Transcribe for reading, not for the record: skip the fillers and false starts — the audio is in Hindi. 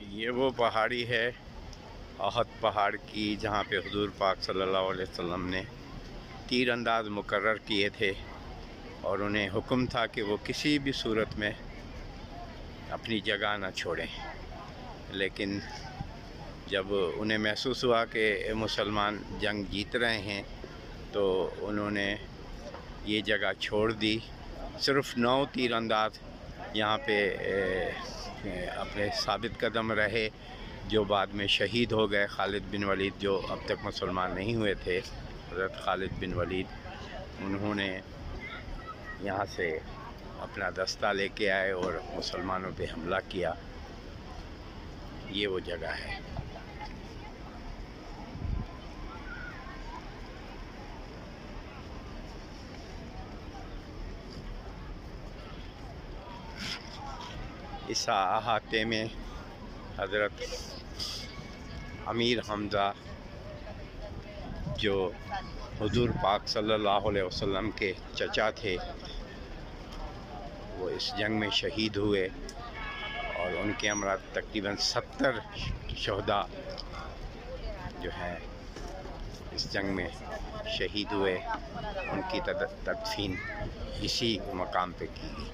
ये वो पहाड़ी है अहद पहाड़ की जहाँ पे हुजूर पाक सल्लल्लाहु अलैहि वसल्लम ने तीर अंदाज मुकर्रर किए थे और उन्हें हुक्म था कि वो किसी भी सूरत में अपनी जगह ना छोड़ें। लेकिन जब उन्हें महसूस हुआ कि मुसलमान जंग जीत रहे हैं तो उन्होंने ये जगह छोड़ दी। सिर्फ 9 तीर अंदाज यहाँ पे अपने साबित कदम रहे, जो बाद में शहीद हो गए। खालिद बिन वलीद जो अब तक मुसलमान नहीं हुए थे, हज़रत खालिद बिन वलीद, उन्होंने यहाँ से अपना दस्ता लेके आए और मुसलमानों पे हमला किया। ये वो जगह है। इस अहाते में हज़रत अमीर हमज़ा जो हुजूर पाक सल्लल्लाहु अलैहि वसल्लम के चचा थे, वो इस जंग में शहीद हुए और उनके हमरा तकरीबन 70 शहदा जो हैं इस जंग में शहीद हुए। उनकी तदफीन इसी मकाम पे की गई।